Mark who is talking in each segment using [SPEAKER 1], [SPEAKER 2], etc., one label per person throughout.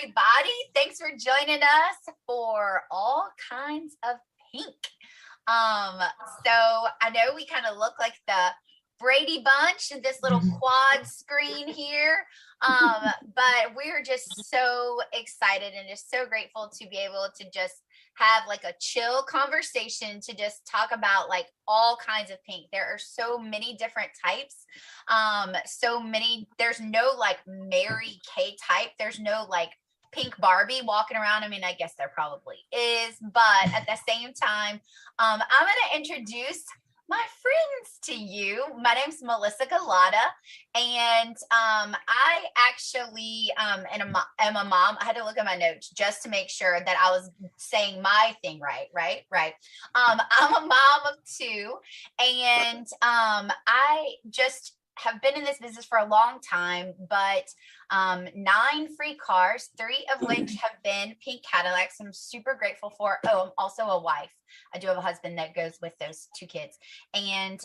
[SPEAKER 1] everybody. Thanks for joining us for All Kinds of Pink. So I know we kind of look like the Brady Bunch in this little quad screen here. But we're just so excited and just so grateful to be able to just have like a chill conversation to just talk about like all kinds of pink. There are so many different types. There's no like Mary Kay type. There's no like pink Barbie walking around. I mean, I guess there probably is, but at the same time, I'm going to introduce my friends to you. My name's Melissa Galata, and I actually am a mom. I had to look at my notes just to make sure that I was saying my thing right. I'm a mom of two, and I just have been in this business for a long time, but 9 free cars, 3 of which have been pink Cadillacs. I'm super grateful for. Oh, I'm also a wife. I do have a husband that goes with those 2 kids. And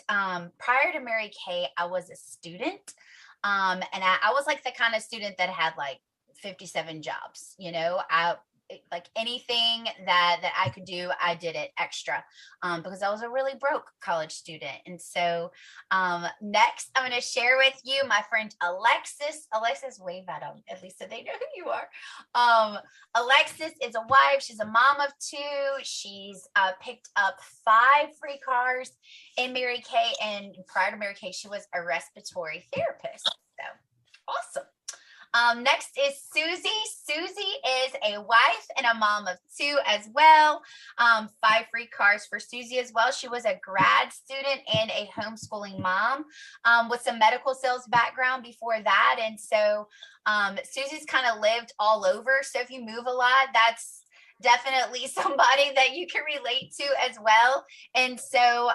[SPEAKER 1] prior to Mary Kay, I was a student. And I was like the kind of student that had like 57 jobs, you know. Like anything that I could do, I did it extra because I was a really broke college student. And so next, I'm going to share with you my friend Alexis. Alexis, wave at them, at least so they know who you are. Alexis is a wife. She's a mom of 2. She's picked up 5 free cars in Mary Kay. And prior to Mary Kay, she was a respiratory therapist. So awesome. Next is Susie. Susie is a wife and a mom of 2 as well. 5 free cars for Susie as well. She was a grad student and a homeschooling mom with some medical sales background before that. And so Susie's kind of lived all over. So if you move a lot, that's definitely somebody that you can relate to as well. And so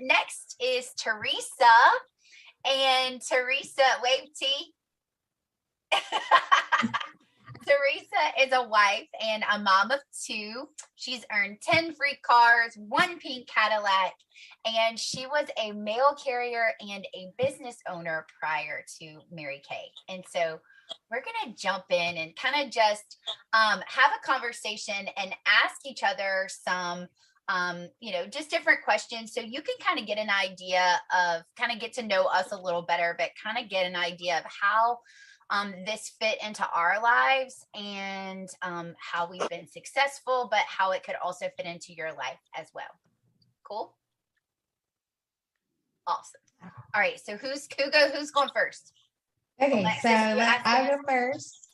[SPEAKER 1] next is Teresa. And Teresa, wave T. Teresa is a wife and a mom of 2. She's earned 10 free cars, 1 pink Cadillac, and she was a mail carrier and a business owner prior to Mary Kay. And so we're going to jump in and kind of just have a conversation and ask each other some just different questions. So you can kind of get an idea of, kind of get to know us a little better, but kind of get an idea of how this fit into our lives and how we've been successful, but how it could also fit into your life as well. Cool. Awesome. All right. So who's going first?
[SPEAKER 2] Okay, Alexis, so I go first.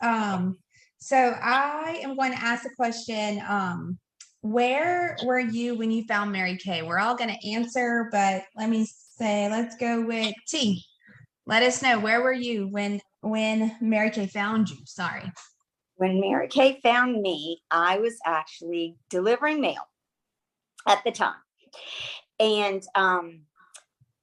[SPEAKER 2] So I am going to ask a question. Where were you when you found Mary Kay? We're all going to answer, but let's go with T. Let us know, where were you when Mary Kay found you? Sorry.
[SPEAKER 3] When Mary Kay found me, I was actually delivering mail at the time. And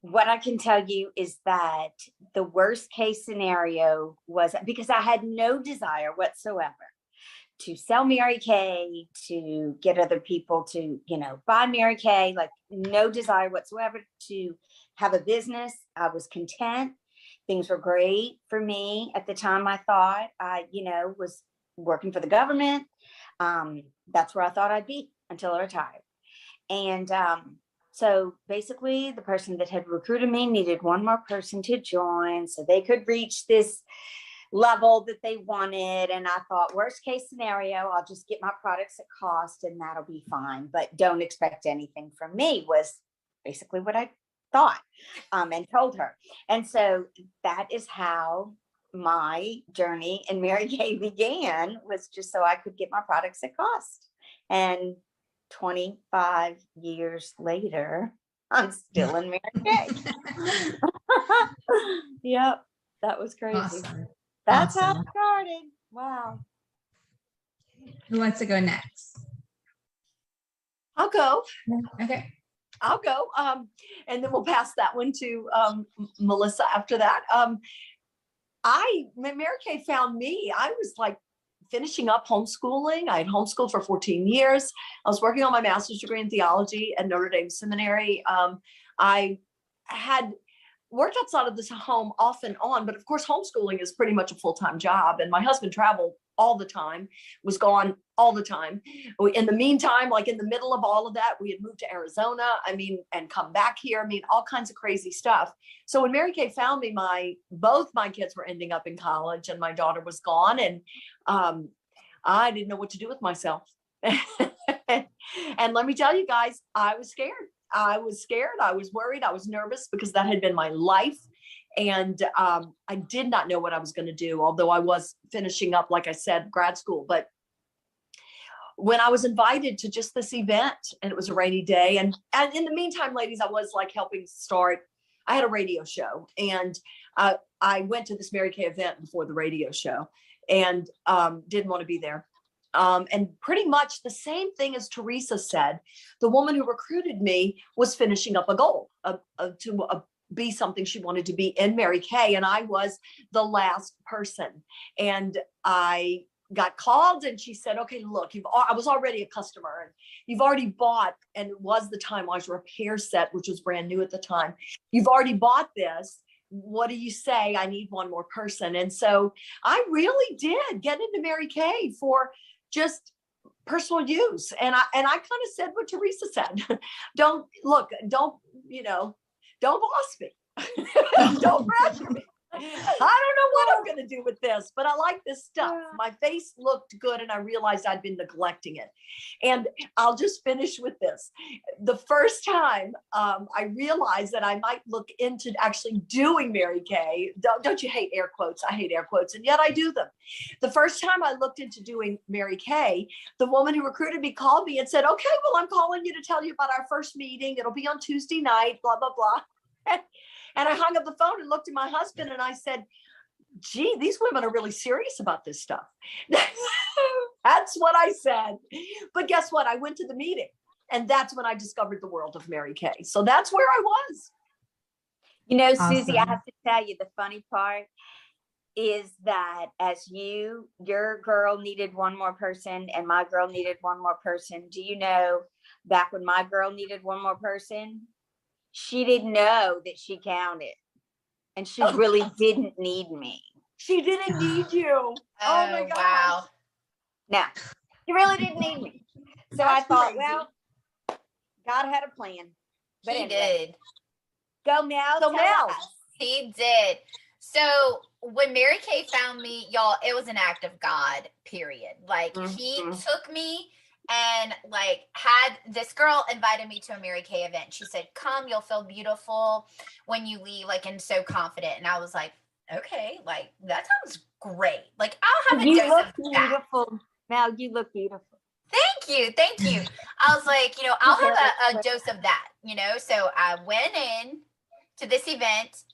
[SPEAKER 3] what I can tell you is that the worst case scenario was, because I had no desire whatsoever to sell Mary Kay, to get other people to, buy Mary Kay, like no desire whatsoever to have a business. I was content. Things were great for me at the time. I thought I, was working for the government. That's where I thought I'd be until I retired. And so basically the person that had recruited me needed one more person to join so they could reach this level that they wanted. And I thought, worst case scenario, I'll just get my products at cost and that'll be fine. But don't expect anything from me, was basically what I thought and told her. And so that is how my journey in Mary Kay began, was just so I could get my products at cost. And 25 years later, I'm still in Mary Kay. Yep, that was crazy.
[SPEAKER 2] Awesome.
[SPEAKER 3] That's how it started. Wow.
[SPEAKER 2] Who wants to go next?
[SPEAKER 4] I'll go.
[SPEAKER 2] Okay.
[SPEAKER 4] I'll go. And then we'll pass that one to Melissa after that. When Mary Kay found me, I was like finishing up homeschooling. I had homeschooled for 14 years. I was working on my master's degree in theology at Notre Dame Seminary. I had worked outside of this home off and on, but of course, homeschooling is pretty much a full-time job. And my husband traveled all the time, was gone all the time. In the meantime, like in the middle of all of that, we had moved to Arizona, and come back here. All kinds of crazy stuff. So when Mary Kay found me, both my kids were ending up in college and my daughter was gone. And I didn't know what to do with myself. And let me tell you guys, I was scared. I was worried. I was nervous because that had been my life. And I did not know what I was going to do, although I was finishing up, like I said, grad school. But when I was invited to just this event, and it was a rainy day, and in the meantime, ladies, I was like helping start. I had a radio show, and I went to this Mary Kay event before the radio show, and didn't want to be there. And pretty much the same thing as Teresa said, the woman who recruited me was finishing up a goal to be something she wanted to be in Mary Kay. And I was the last person. And I got called and she said, okay, look, I was already a customer and you've already bought, and it was the Time Wise repair set, which was brand new at the time. You've already bought this. What do you say? I need one more person. And so I really did get into Mary Kay for just personal use. And I kind of said what Teresa said. Don't boss me. Don't pressure me. I don't know what I'm going to do with this, but I like this stuff. My face looked good and I realized I'd been neglecting it. And I'll just finish with this. The first time I realized that I might look into actually doing Mary Kay. Don't you hate air quotes? I hate air quotes, and yet I do them. The first time I looked into doing Mary Kay, the woman who recruited me called me and said, okay, well, I'm calling you to tell you about our first meeting. It'll be on Tuesday night, blah, blah, blah. And I hung up the phone and looked at my husband and I said, gee, these women are really serious about this stuff. That's what I said. But guess what? I went to the meeting and that's when I discovered the world of Mary Kay. So that's where I was.
[SPEAKER 2] Awesome.
[SPEAKER 3] Susie, I have to tell you, the funny part is that as your girl needed one more person and my girl needed one more person. Do you know, back when my girl needed one more person, she didn't know that she counted, and she really didn't need me.
[SPEAKER 4] She didn't need you. Oh my God.
[SPEAKER 1] Wow.
[SPEAKER 3] No, she really didn't need me. So that's I thought, crazy. Well, God had a plan.
[SPEAKER 1] But he did.
[SPEAKER 3] Go Mel.
[SPEAKER 4] So Mel.
[SPEAKER 1] He did. So when Mary Kay found me, y'all, it was an act of God, period. Like he took me and had this girl invited me to a Mary Kay event. She said, come, you'll feel beautiful when you leave, and so confident. And I was like, okay, that sounds great. I'll have a dose of
[SPEAKER 3] beautiful. Now you look beautiful.
[SPEAKER 1] Thank you. I was like, I'll have a dose of that, So I went in to this event.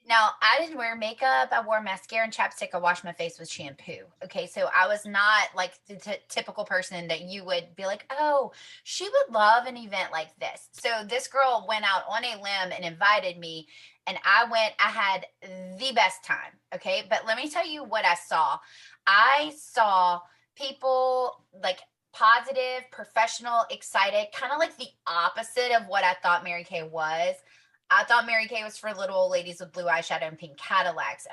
[SPEAKER 1] Now, I didn't wear makeup. I wore mascara and chapstick. I washed my face with shampoo. Okay, so I was not the typical person that you would be like, oh, she would love an event like this. So this girl went out on a limb and invited me, and I went. I had the best time, okay? But let me tell you what I saw. I saw people positive, professional, excited, kind of the opposite of what I thought Mary Kay was. I thought Mary Kay was for little old ladies with blue eyeshadow and pink Cadillacs.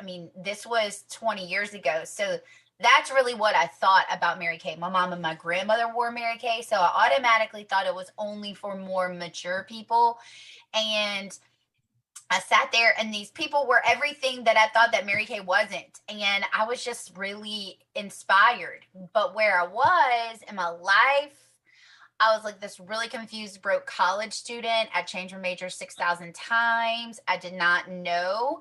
[SPEAKER 1] This was 20 years ago. So that's really what I thought about Mary Kay. My mom and my grandmother wore Mary Kay. So I automatically thought it was only for more mature people. And I sat there and these people were everything that I thought that Mary Kay wasn't. And I was just really inspired. But where I was in my life, I was this really confused, broke college student. I changed my major 6,000 times. I did not know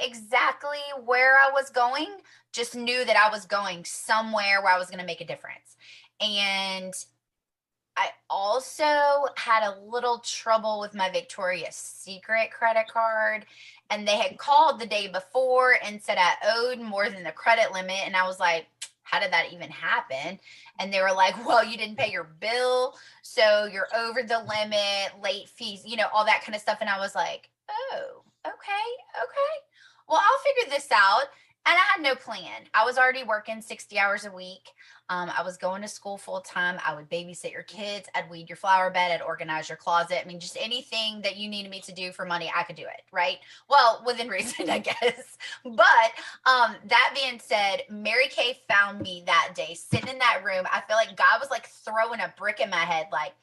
[SPEAKER 1] exactly where I was going, just knew that I was going somewhere where I was going to make a difference. And I also had a little trouble with my Victoria's Secret credit card. And they had called the day before and said I owed more than the credit limit. And I was like, how did that even happen? And they were like, well, you didn't pay your bill, so you're over the limit, late fees, all that kind of stuff. And I was like, oh, okay. Well, I'll figure this out. And I had no plan. I was already working 60 hours a week. I was going to school full time. I would babysit your kids. I'd weed your flower bed. I'd organize your closet. I mean, just anything that you needed me to do for money, I could do it, right? Well, within reason, I guess. But that being said, Mary Kay found me that day, sitting in that room. I feel like God was like throwing a brick in my head, like,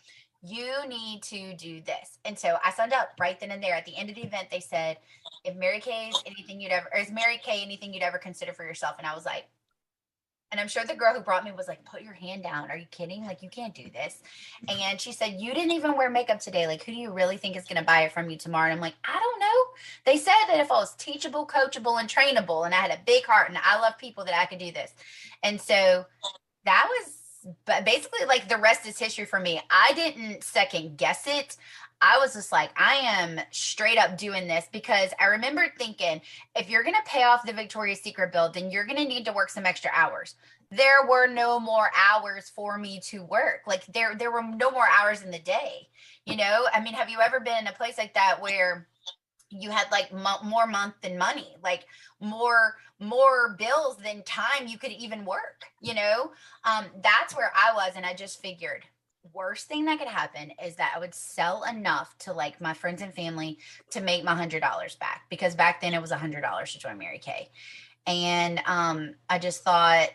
[SPEAKER 1] you need to do this. And so I signed up right then and there. At the end of the event, they said, if Mary Kay is anything you'd ever, or is Mary Kay anything you'd ever consider for yourself? And I was like, and I'm sure the girl who brought me was like, put your hand down. Are you kidding? Like, you can't do this. And she said, you didn't even wear makeup today. Like, who do you really think is going to buy it from you tomorrow? And I'm like, I don't know. They said that if I was teachable, coachable, and trainable, and I had a big heart and I love people, that I could do this. And so that was, but basically, like, the rest is history for me. I didn't second guess it. I was just like, I am straight up doing this, because I remember thinking, if you're going to pay off the Victoria's Secret bill, then you're going to need to work some extra hours. There were no more hours for me to work. Like, there were no more hours in the day. You know, I mean, have you ever been in a place like that where you had like more month than money, like more bills than time you could even work, you know? That's where I was. And I just figured, worst thing that could happen is that I would sell enough to like my friends and family to make my $100 back, because back then it was $100 to join Mary Kay. And I just thought,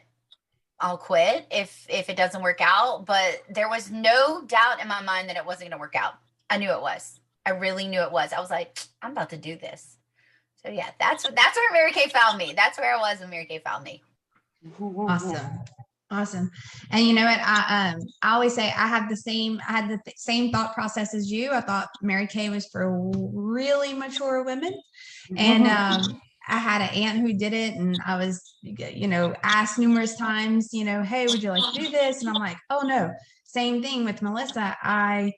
[SPEAKER 1] I'll quit if it doesn't work out. But there was no doubt in my mind that it wasn't going to work out. I knew it was. I really knew it was. I was like, I'm about to do this. So yeah, that's where Mary Kay found me. That's where I was when Mary Kay found me.
[SPEAKER 2] Awesome. And you know what? I always say I had the same thought process as you. I thought Mary Kay was for really mature women. And I had an aunt who did it, and I was, you know, asked numerous times, you know, hey, would you like to do this? And I'm like, oh no. Same thing with Melissa. I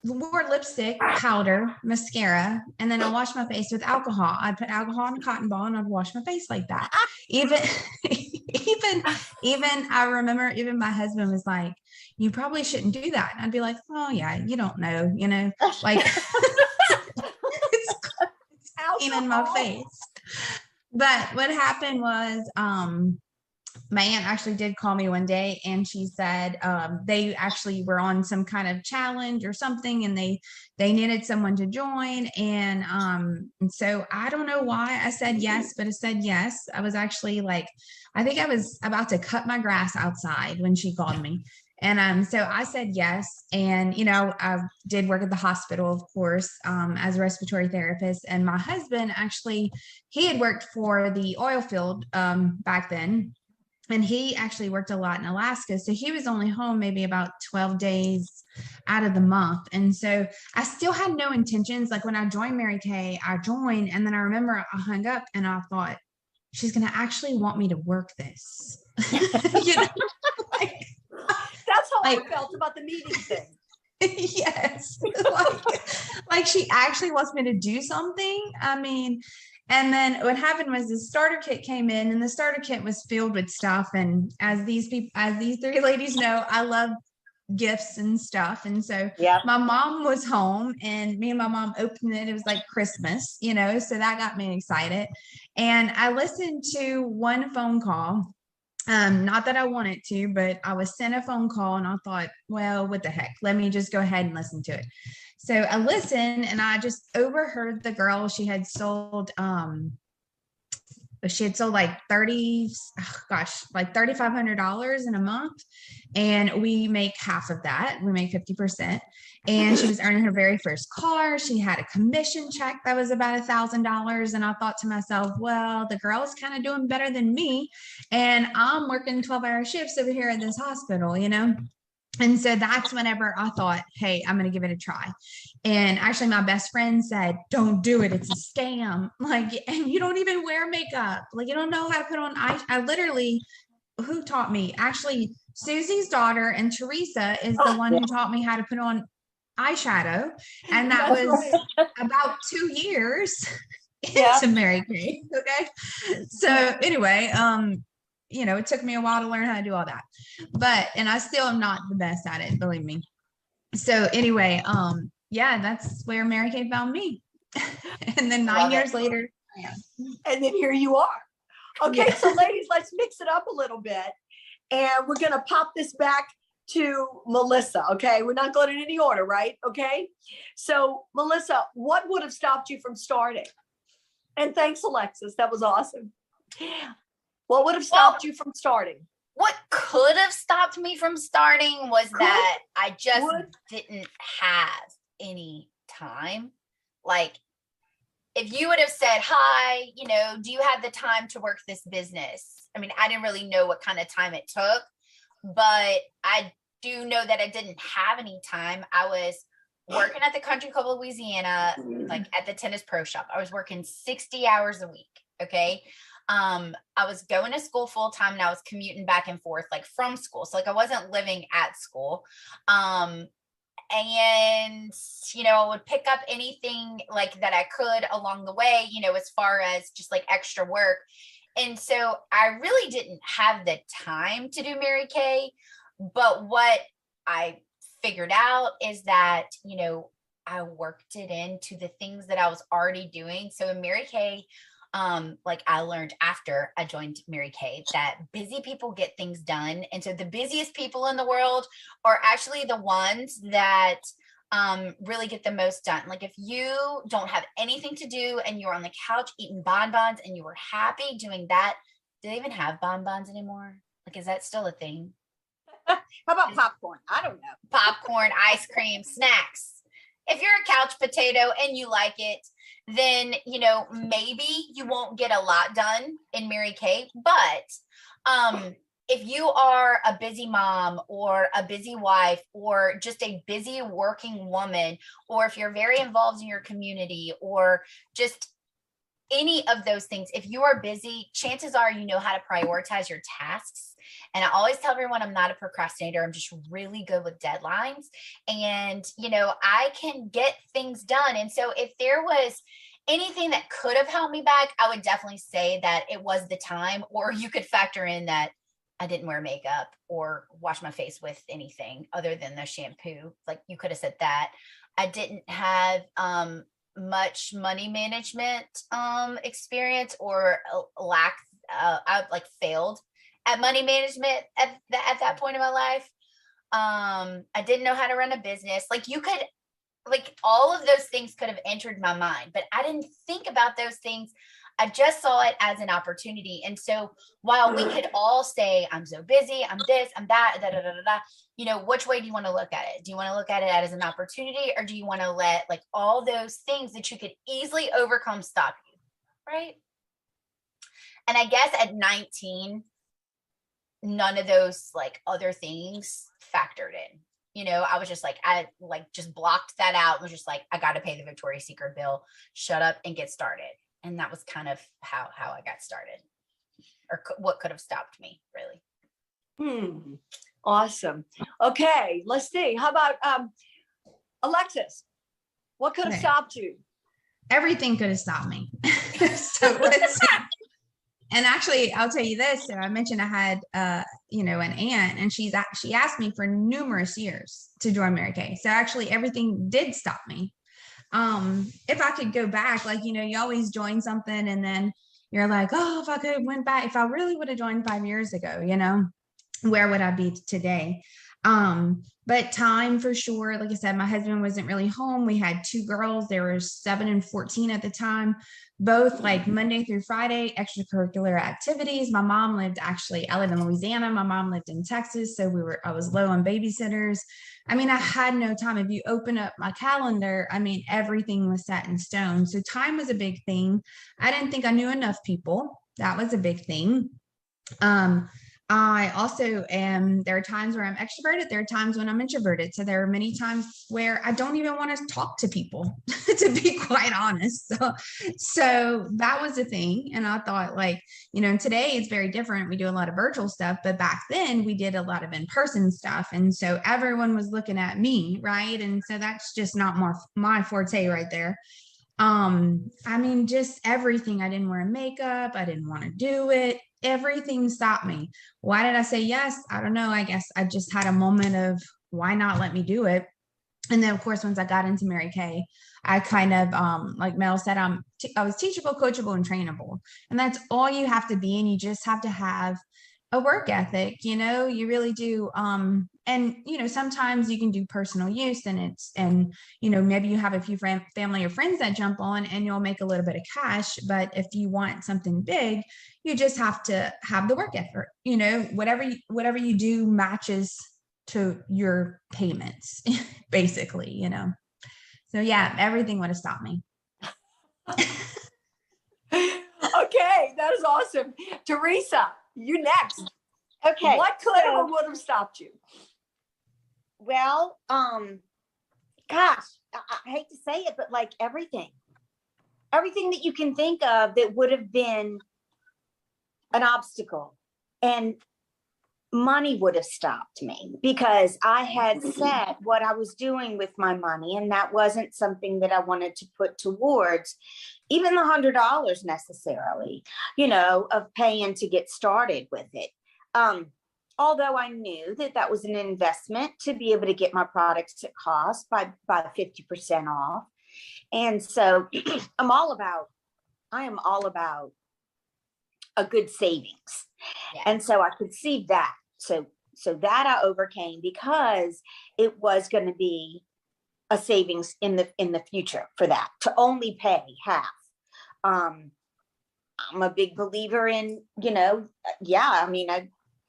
[SPEAKER 2] wore lipstick, powder, mascara, and then I washed my face with alcohol. I'd put alcohol in a cotton ball and I'd wash my face like that. Even I remember even my husband was like, you probably shouldn't do that. And I'd be like, oh yeah, you don't know, you know, like it's in my face. But what happened was, my aunt actually did call me one day, and she said they actually were on some kind of challenge or something, and they needed someone to join. And so I don't know why I said yes, but I said yes. I was actually like, I think I was about to cut my grass outside when she called me. And so I said yes. And, you know, I did work at the hospital, of course, as a respiratory therapist. And my husband, actually, he had worked for the oil field back then. And he actually worked a lot in Alaska. So he was only home maybe about 12 days out of the month. And so I still had no intentions. Like when I joined Mary Kay, I joined. And then I remember I hung up and I thought, she's going to actually want me to work this. You know?
[SPEAKER 4] That's how I felt about the meeting thing.
[SPEAKER 2] Yes. like she actually wants me to do something. I mean, and then what happened was the starter kit came in, and the starter kit was filled with stuff. And as these three ladies know, I love gifts and stuff. And so my mom was home, and me and my mom opened it. It was like Christmas, you know, so that got me excited. And I listened to one phone call. Not that I wanted to, but I was sent a phone call, and I thought, well, what the heck? Let me just go ahead and listen to it. So I listened, and I just overheard the girl. She had sold like $3,500 in a month. And we make half of that. We make 50%. And she was earning her very first car. She had a commission check that was about $1,000. And I thought to myself, well, the girl's kind of doing better than me. And I'm working 12-hour shifts over here at this hospital, you know? And so that's whenever I thought, hey, I'm going to give it a try. And actually my best friend said, don't do it. It's a scam. Like, and you don't even wear makeup. Like, you don't know how to put on I literally, who taught me? Actually, Susie's daughter and Teresa is the one who taught me how to put on eyeshadow. And that was about 2 years into Mary Kay. Okay. So anyway, you know, it took me a while to learn how to do all that, and I still am not the best at it, believe me. So anyway, yeah, that's where Mary Kay found me. And then 9 years later,
[SPEAKER 4] And then here you are. Okay, so ladies, let's mix it up a little bit. And we're going to pop this back to Melissa. Okay, we're not going in any order, right? Okay, so Melissa, what would have stopped you from starting? And thanks, Alexis. That was awesome. What would have stopped you from starting?
[SPEAKER 1] What could have stopped me from starting was that I just didn't have any time. Like, if you would have said, hi, do you have the time to work this business? I mean, I didn't really know what kind of time it took, but I do know that I didn't have any time. I was working at the Country Club of Louisiana, like at the tennis pro shop. I was working 60 hours a week. Okay. I was going to school full time and I was commuting back and forth, like from school. So like I wasn't living at school. And, I would pick up anything like that I could along the way, as far as just like extra work. And so I really didn't have the time to do Mary Kay. But what I figured out is that, I worked it into the things that I was already doing. So in Mary Kay, like I learned after I joined Mary Kay that busy people get things done. And so the busiest people in the world are actually the ones that really get the most done. Like if you don't have anything to do and you're on the couch eating bonbons and you were happy doing that, do they even have bonbons anymore? Like, is that still a thing?
[SPEAKER 3] How about popcorn? I don't know.
[SPEAKER 1] Popcorn, ice cream, snacks. If you're a couch potato and you like it, then, maybe you won't get a lot done in Mary Kay. But if you are a busy mom or a busy wife or just a busy working woman, or if you're very involved in your community or just any of those things, if you are busy, chances are you know how to prioritize your tasks. And I always tell everyone I'm not a procrastinator. I'm just really good with deadlines. And, I can get things done. And so if there was anything that could have held me back, I would definitely say that it was the time, or you could factor in that I didn't wear makeup or wash my face with anything other than the shampoo. Like you could have said that. I didn't have much money management experience or lack. I like failed at money management at that point in my life. I didn't know how to run a business. Like all of those things could have entered my mind, but I didn't think about those things. I just saw it as an opportunity. And so while we could all say, I'm so busy, I'm this, I'm that, da, da, da, da, da, which way do you want to look at it? Do you want to look at it as an opportunity, or do you want to let like all those things that you could easily overcome stop you? Right. And I guess at 19, none of those like other things factored in. I was just like, I like just blocked that out. Was just like, I got to pay the Victoria's Secret bill, shut up and get started. And that was kind of how I got started, or what could have stopped me, really.
[SPEAKER 4] Awesome. Okay, let's see. How about Alexis? What could have stopped you?
[SPEAKER 2] Everything could have stopped me. So let's see. And actually, I'll tell you this. So I mentioned I had, an aunt, and she asked me for numerous years to join Mary Kay. So actually, everything did stop me. If I could go back, like, you always join something and then you're like, oh, if I could have went back, if I really would have joined 5 years ago, where would I be today? But time for sure. Like I said, my husband wasn't really home. We had 2 girls. They were 7 and 14 at the time, both like Monday through Friday, extracurricular activities. My mom I live in Louisiana. My mom lived in Texas. So I was low on babysitters. I mean, I had no time. If you open up my calendar, I mean, everything was set in stone. So time was a big thing. I didn't think I knew enough people. That was a big thing. I also there are times where I'm extroverted. There are times when I'm introverted. So there are many times where I don't even want to talk to people, to be quite honest. So that was a thing. And I thought today it's very different. We do a lot of virtual stuff, but back then we did a lot of in-person stuff. And so everyone was looking at me, right? And so that's just not my forte right there. I mean, just everything. I didn't wear makeup. I didn't want to do it. Everything stopped me. Why did I say yes? I don't know. I guess I just had a moment of why not let me do it. And then of course, once I got into Mary Kay, I kind of, like Mel said, I was teachable, coachable, and trainable. And that's all you have to be. And you just have to have a work ethic, you really do. And, sometimes you can do personal use and maybe you have a few family or friends that jump on and you'll make a little bit of cash. But if you want something big, you just have to have the work effort, whatever you do matches to your payments, basically, So yeah, everything would have stopped me.
[SPEAKER 4] Okay, that is awesome. Teresa, you next.
[SPEAKER 3] Okay.
[SPEAKER 4] What could have or would have stopped you?
[SPEAKER 3] Well, gosh, I hate to say it, but like everything that you can think of that would have been an obstacle, and money would have stopped me, because I had set what I was doing with my money, and that wasn't something that I wanted to put towards even the $100 necessarily, of paying to get started with it. Although I knew that was an investment to be able to get my products at cost by 50% off. And so I am all about a good savings. Yeah. And so I could see that. So that I overcame, because it was going to be a savings in the future for that, to only pay half. I'm a big believer in,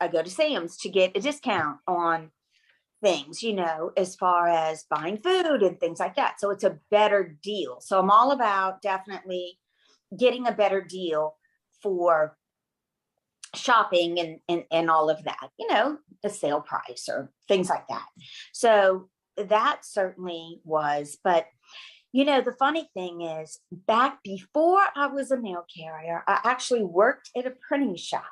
[SPEAKER 3] I go to Sam's to get a discount on things, as far as buying food and things like that. So it's a better deal. So I'm all about definitely getting a better deal for shopping and all of that, the sale price or things like that. So that certainly was, but the funny thing is, back before I was a mail carrier, I actually worked at a printing shop,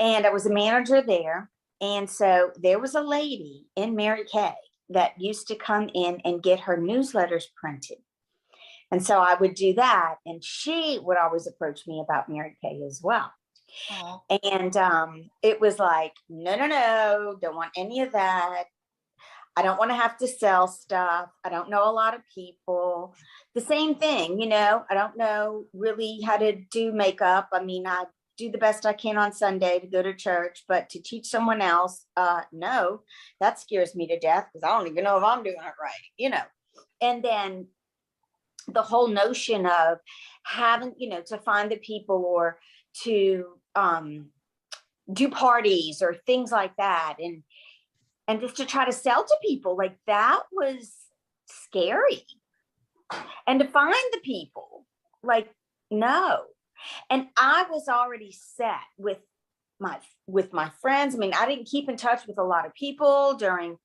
[SPEAKER 3] and I was a manager there. And so there was a lady in Mary Kay that used to come in and get her newsletters printed. And so I would do that, and she would always approach me about Mary Kay as well. Aww. And it was like, no, don't want any of that. I don't want to have to sell stuff. I don't know a lot of people. The same thing, I don't know really how to do makeup. I mean, I do the best I can on Sunday to go to church, but to teach someone else, no, that scares me to death, because I don't even know if I'm doing it right, And then the whole notion of having, to find the people or to do parties or things like that, and just to try to sell to people, like that was scary. And to find the people, like, no. And I was already set with my friends. I mean, I didn't keep in touch with a lot of people during,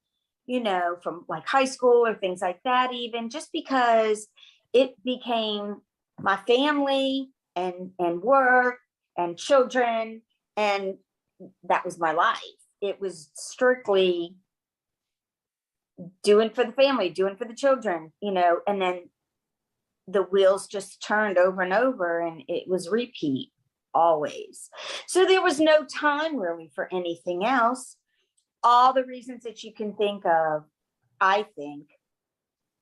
[SPEAKER 3] from like high school or things like that, even just because it became my family and work and children, and that was my life. It was strictly doing for the family, doing for the children, and then the wheels just turned over and over, and it was repeat always. So there was no time really for anything else. All the reasons that you can think of, I think,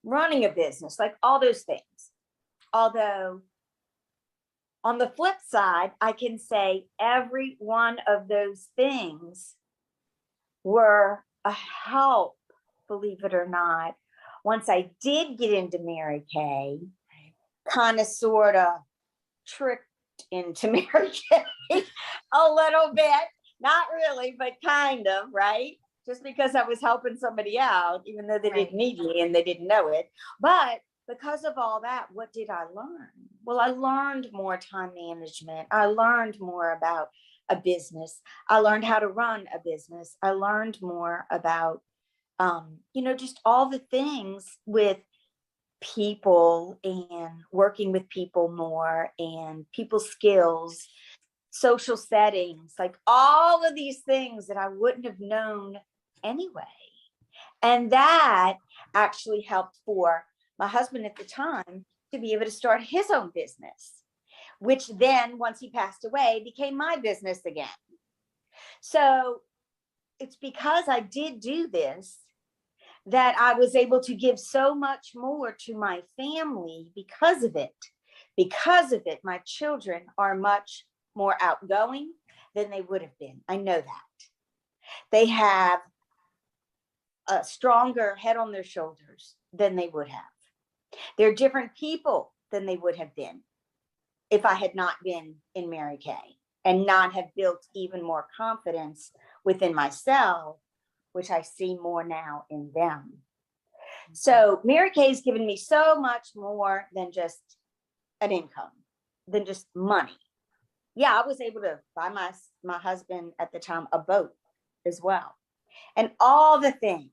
[SPEAKER 3] running a business, like all those things. Although on the flip side, I can say every one of those things were a help, believe it or not. Once I did get into Mary Kay, kind of sort of tricked into Mary Kay a little bit, not really, but kind of, right? Just because I was helping somebody out, even though they didn't need me and they didn't know it. But because of all that, what did I learn? Well, I learned more time management. I learned more about a business. I learned how to run a business. I learned more about, just all the things with people and working with people more, and people skills, social settings, like all of these things that I wouldn't have known anyway. And that actually helped for my husband at the time to be able to start his own business, which then, once he passed away, became my business again. So it's because I did do this that I was able to give so much more to my family because of it. Because of it, my children are much more outgoing than they would have been. I know that. They have a stronger head on their shoulders than they would have. They're different people than they would have been if I had not been in Mary Kay and not have built even more confidence within myself, which I see more now in them. So Mary Kay's given me so much more than just an income, than just money. Yeah, I was able to buy my husband at the time a boat as well. And all the things,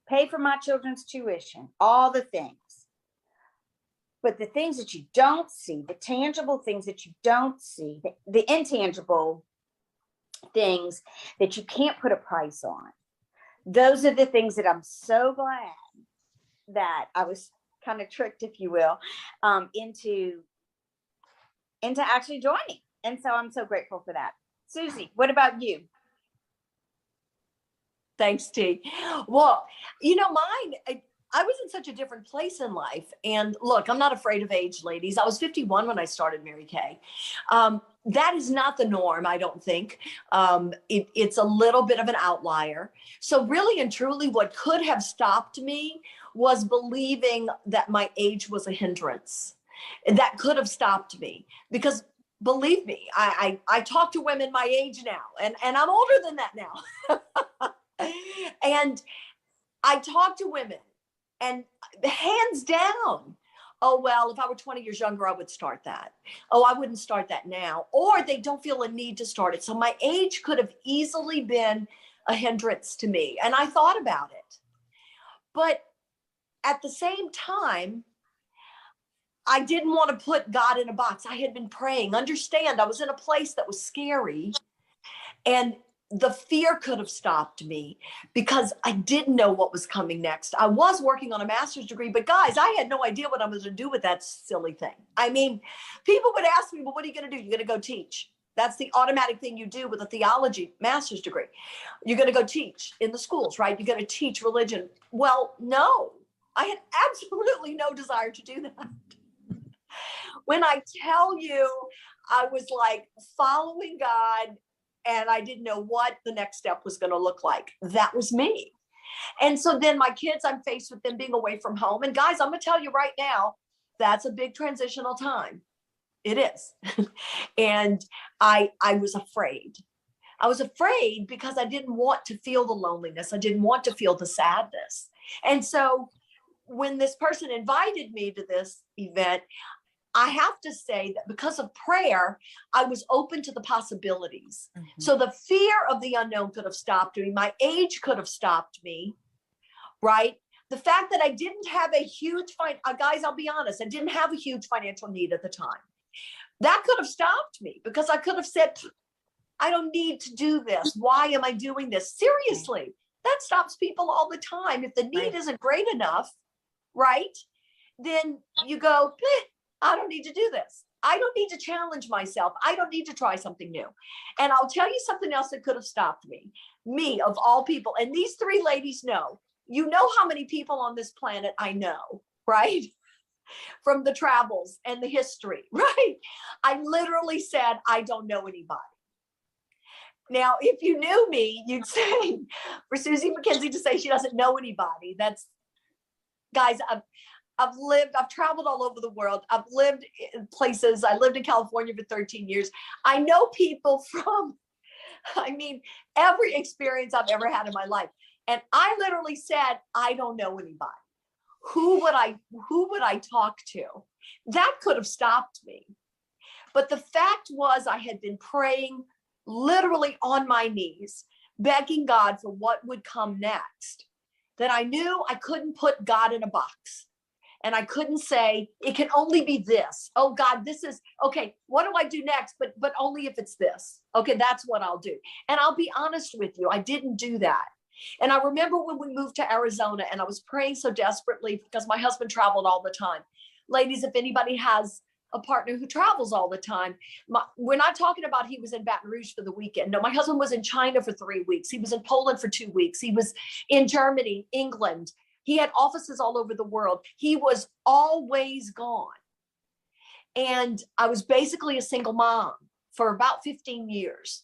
[SPEAKER 3] pay for my children's tuition, all the things. But the things that you don't see, the tangible things that you don't see, the intangible things that you can't put a price on, those are the things that I'm so glad that I was kind of tricked, if you will, into actually joining. And so I'm so grateful for that. Susie, what about you?
[SPEAKER 4] Thanks, T. Well, mine, I was in such a different place in life. And look, I'm not afraid of age, ladies. I was 51 when I started Mary Kay. That is not the norm, I don't think. It's a little bit of an outlier. So really and truly, what could have stopped me was believing that my age was a hindrance. That could have stopped me because believe me, I talk to women my age now, and I'm older than that now. And I talk to women and hands down, oh, well, if I were 20 years younger, I would start that. Oh, I wouldn't start that now. Or they don't feel a need to start it. So my age could have easily been a hindrance to me. And I thought about it. But at the same time, I didn't want to put God in a box. I had been praying. Understand, I was in a place that was scary. And the fear could have stopped me because I didn't know what was coming next. I was working on a master's degree, but guys, I had no idea what I was going to do with that silly thing. I mean, people would ask me, well, what are you going to do? You're going to go teach. That's the automatic thing you do with a theology master's degree. You're going to go teach in the schools, right? You're going to teach religion. Well, no, I had absolutely no desire to do that. When I tell you, I was like following God, and I didn't know what the next step was going to look like. That was me. And so then my kids, I'm faced with them being away from home. And guys, I'm going to tell you right now, that's a big transitional time. It is. And I was afraid. I was afraid because I didn't want to feel the loneliness. I didn't want to feel the sadness. And so when this person invited me to this event, I have to say that because of prayer, I was open to the possibilities. Mm-hmm. So the fear of the unknown could have stopped me. My age could have stopped me, right? The fact that I didn't have a huge, guys, I'll be honest, I didn't have a huge financial need at the time. That could have stopped me because I could have said, I don't need to do this. Why am I doing this? Seriously, that stops people all the time. If the need isn't great enough, right? Then you go, I don't need to do this. I don't need to challenge myself. I don't need to try something new. And I'll tell you something else that could have stopped me of all people. And these three ladies know, you know how many people on this planet I know, right? From the travels and the history, right? I literally said, I don't know anybody. Now, if you knew me, you'd say, for Susie McKenzie to say she doesn't know anybody, that's, guys, I've traveled all over the world. I've lived in places. I lived in California for 13 years. I know people from, every experience I've ever had in my life. And I literally said, I don't know anybody. Who would I talk to? That could have stopped me. But the fact was I had been praying literally on my knees, begging God for what would come next, that I knew I couldn't put God in a box. And I couldn't say, it can only be this. Oh God, this is, okay, what do I do next? But only if it's this. Okay, that's what I'll do. And I'll be honest with you, I didn't do that. And I remember when we moved to Arizona and I was praying so desperately because my husband traveled all the time. Ladies, if anybody has a partner who travels all the time. We're not talking about he was in Baton Rouge for the weekend. No, my husband was in China for 3 weeks. He was in Poland for 2 weeks. He was in Germany, England. He had offices all over the world. He was always gone. And I was basically a single mom for about 15 years.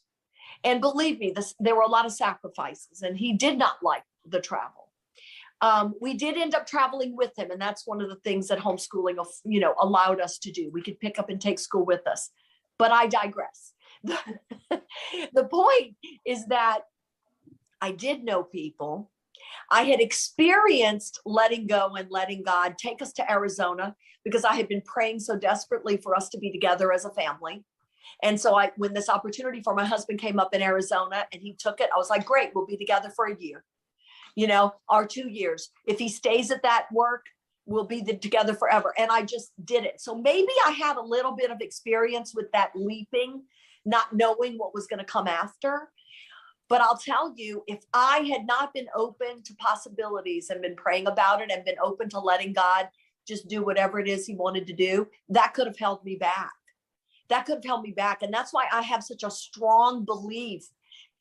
[SPEAKER 4] And believe me, there were a lot of sacrifices, and he did not like the travel. We did end up traveling with him, and that's one of the things that homeschooling, allowed us to do. We could pick up and take school with us, but I digress. The point is that I did know people. I had experienced letting go and letting God take us to Arizona because I had been praying so desperately for us to be together as a family. And so when this opportunity for my husband came up in Arizona and he took it, I was like, great, we'll be together for a year. Our 2 years. If he stays at that work, we'll be together forever. And I just did it. So maybe I had a little bit of experience with that leaping, not knowing what was going to come after. But I'll tell you, if I had not been open to possibilities and been praying about it and been open to letting God just do whatever it is he wanted to do, that could have held me back. That could have held me back. And that's why I have such a strong belief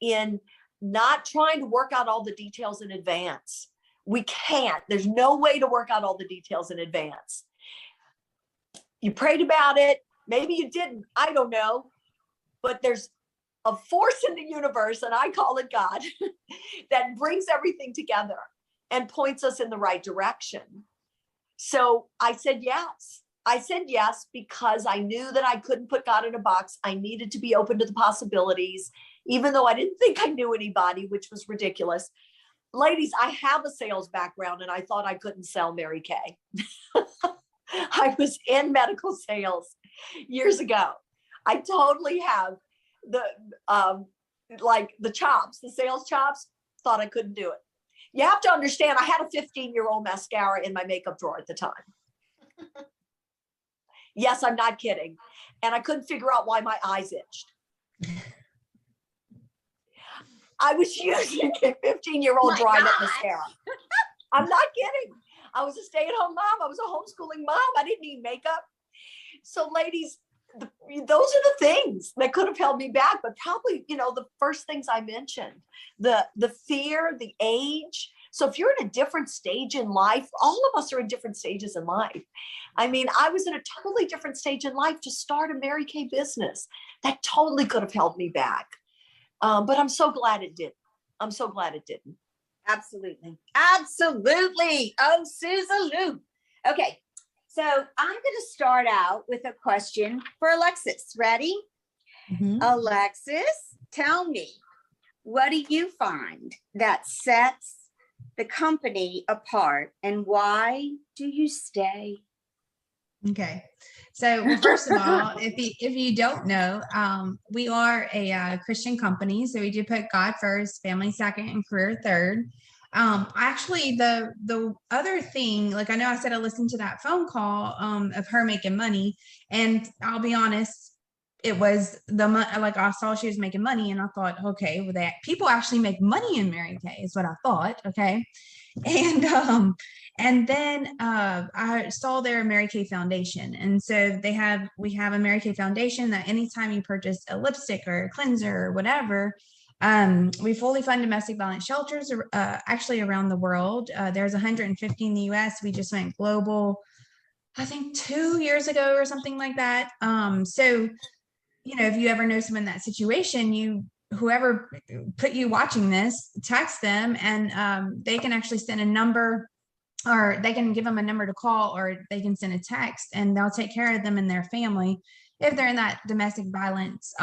[SPEAKER 4] in not trying to work out all the details in advance. We can't. There's no way to work out all the details in advance. You prayed about it. Maybe you didn't. I don't know. But there's a force in the universe, and I call it God, that brings everything together and points us in the right direction. So I said yes. I said yes because I knew that I couldn't put God in a box. I needed to be open to the possibilities, even though I didn't think I knew anybody, which was ridiculous. Ladies, I have a sales background, and I thought I couldn't sell Mary Kay. I was in medical sales years ago. I totally have the chops, the sales chops. Thought I couldn't do it. You have to understand, I had a 15-year-old mascara in my makeup drawer at the time. Yes, I'm not kidding. And I couldn't figure out why my eyes itched. I was using a 15-year-old dry lip mascara. I'm not kidding. I was a stay-at-home mom. I was a homeschooling mom. I didn't need makeup. So ladies, those are the things that could have held me back. But probably, the first things I mentioned, the fear, the age. So if you're in a different stage in life, all of us are in different stages in life. I mean, I was in a totally different stage in life to start a Mary Kay business. That totally could have held me back. But I'm so glad it didn't. I'm so glad it didn't.
[SPEAKER 3] Absolutely. Absolutely. Oh, Susie. Okay. So I'm going to start out with a question for Alexis. Ready? Mm-hmm. Alexis, tell me, what do you find that sets the company apart, and why do you stay?
[SPEAKER 2] Okay. So first of all, if you don't know, we are a Christian company. So we do put God first, family second, and career third. Actually, the other thing, like I know I said I listened to that phone call of her making money, and I'll be honest, it was like I saw she was making money, and I thought, okay, well, that people actually make money in Mary Kay is what I thought. Okay. And then I saw their Mary Kay Foundation. And so we have a Mary Kay Foundation that anytime you purchase a lipstick or a cleanser or whatever, we fully fund domestic violence shelters actually around the world. There's 150 in the US. We just went global, I think 2 years ago or something like that. So, if you ever know someone in that situation, whoever put you watching this, text them, and they can actually send a number, or they can give them a number to call, or they can send a text, and they'll take care of them and their family if they're in that domestic violence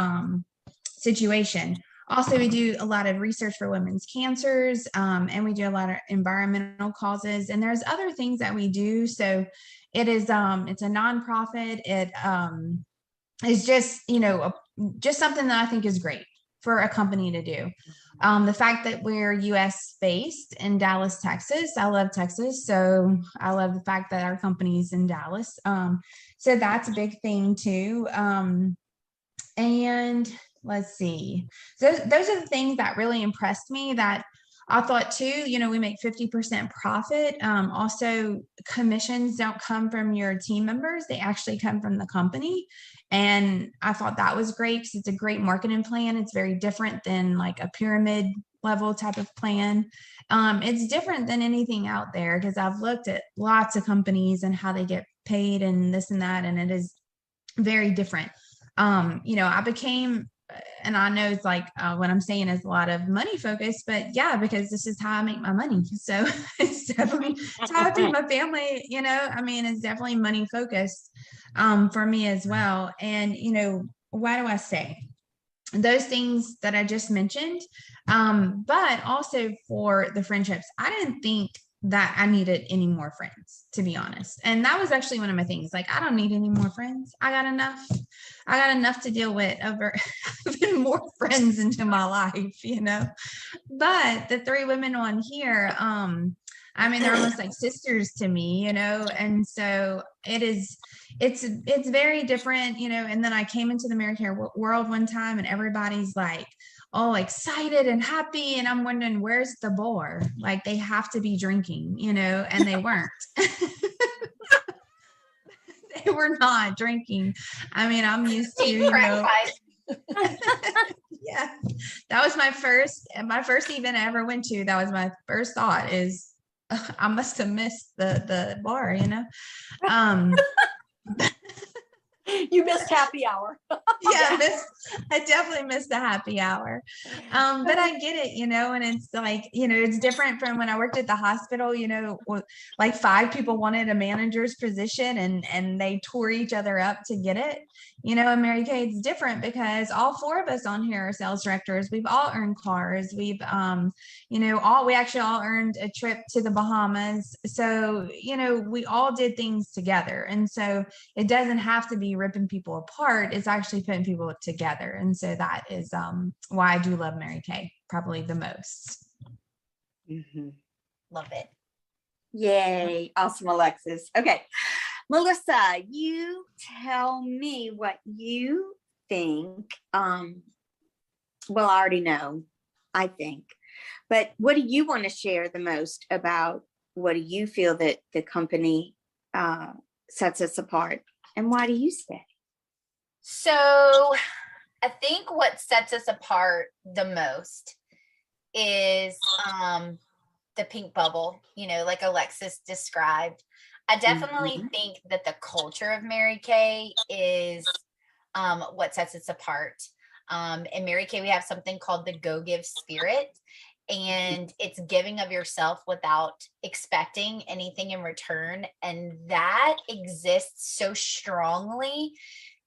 [SPEAKER 2] situation. Also, we do a lot of research for women's cancers, and we do a lot of environmental causes, and there's other things that we do. So it is it's a nonprofit. It is just just something that I think is great for a company to do. The fact that we're US based in Dallas, Texas. I love Texas. So I love the fact that our company's in Dallas. So that's a big thing too. And let's see. So those are the things that really impressed me, that I thought too, we make 50% profit. Also, commissions don't come from your team members. They actually come from the company. And I thought that was great because it's a great marketing plan. It's very different than like a pyramid level type of plan. It's different than anything out there because I've looked at lots of companies and how they get paid and this and that, and it is very different. I became, and I know it's like what I'm saying is a lot of money focused, but yeah, because this is how I make my money. So it's definitely it's how I feed my family. It's definitely money focused for me as well. And why do I say those things that I just mentioned? But also for the friendships, I didn't think that I needed any more friends, to be honest. And that was actually one of my things. Like, I don't need any more friends. I got enough to deal with over having more friends into my life, But the three women on here, they're almost like sisters to me, and so it's very different, and then I came into the Mary Kay world one time and everybody's like all excited and happy. And I'm wondering, where's the bar? Like, they have to be drinking, and they weren't. They were not drinking. I'm used to, yeah, that was my first event I ever went to. That was my first thought is I must have missed the bar,
[SPEAKER 4] You missed happy hour.
[SPEAKER 2] Yeah, I definitely missed the happy hour. But I get it, and it's like, it's different from when I worked at the hospital, like 5 people wanted a manager's position and they tore each other up to get it. In Mary Kay, it's different because all 4 of us on here are sales directors. We've all earned cars. We've, we actually all earned a trip to the Bahamas. So, we all did things together. And so it doesn't have to be ripping people apart. It's actually putting people together. And so that is why I do love Mary Kay probably the most.
[SPEAKER 3] Mm-hmm.
[SPEAKER 1] Love it.
[SPEAKER 3] Yay. Awesome, Alexis. Okay. Melissa, you tell me what you think. Well, I already know, I think. But what do you want to share the most about? What do you feel that the company sets us apart? And why do you stay?
[SPEAKER 1] So I think what sets us apart the most is the pink bubble, like Alexis described. I definitely think that the culture of Mary Kay is what sets us apart. In Mary Kay, we have something called the Go Give Spirit, and it's giving of yourself without expecting anything in return. And that exists so strongly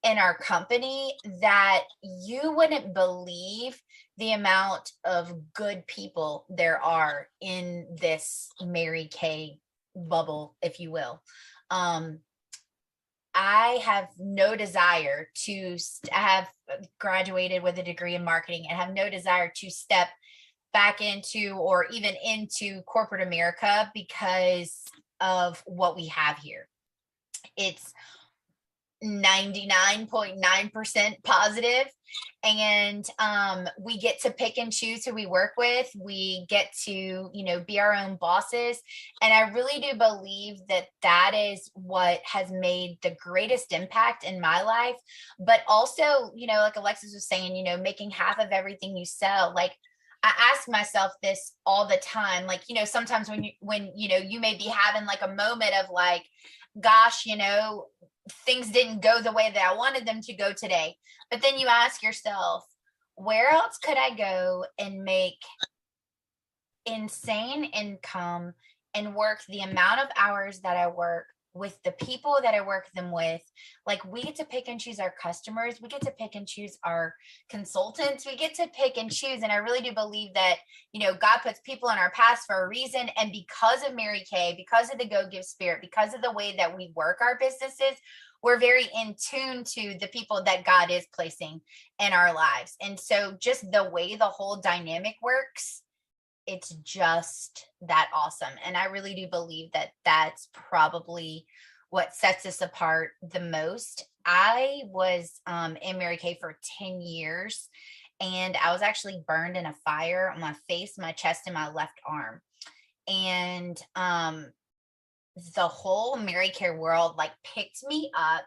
[SPEAKER 1] in our company that you wouldn't believe the amount of good people there are in this Mary Kay bubble, if you will. I have no desire to have graduated with a degree in marketing and have no desire to step back into or even into corporate America because of what we have here. It's 99.9% positive, and we get to pick and choose who we work with. We get to be our own bosses, and I really do believe that that is what has made the greatest impact in my life. But also, like Alexis was saying, making half of everything you sell. Like, I ask myself this all the time. Like, sometimes when you may be having like a moment of like, gosh, things didn't go the way that I wanted them to go today. But then you ask yourself, where else could I go and make insane income and work the amount of hours that I work with the people that I work them with? Like, we get to pick and choose our customers. We get to pick and choose our consultants. We get to pick and choose. And I really do believe that, God puts people in our paths for a reason. And because of Mary Kay, because of the Go Give Spirit, because of the way that we work our businesses, we're very in tune to the people that God is placing in our lives. And so just the way the whole dynamic works, it's just that awesome. And I really do believe that that's probably what sets us apart the most. I was in Mary Kay for 10 years, and I was actually burned in a fire on my face, my chest, and my left arm. And the whole Mary Care world like picked me up,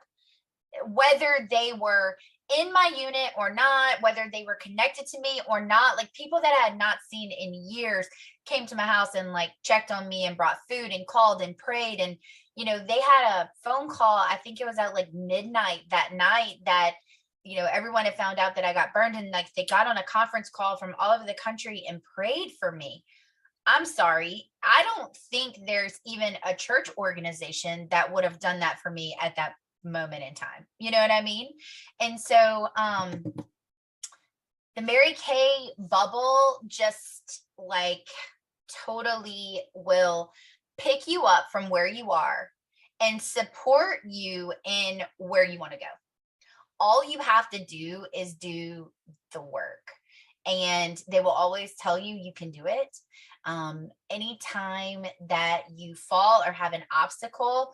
[SPEAKER 1] whether they were in my unit or not, whether they were connected to me or not. Like people that I had not seen in years came to my house and like checked on me and brought food and called and prayed. And, you know, they had a phone call, I think it was at like midnight that night, that, you know, everyone had found out that I got burned, and like they got on a conference call from all over the country and prayed for me. I'm sorry, I don't think there's even a church organization that would have done that for me at that moment in time. You know what I mean? And so the Mary Kay bubble just like totally will pick you up from where you are and support you in where you want to go. All you have to do is do the work, and they will always tell you you can do it. Anytime that you fall or have an obstacle,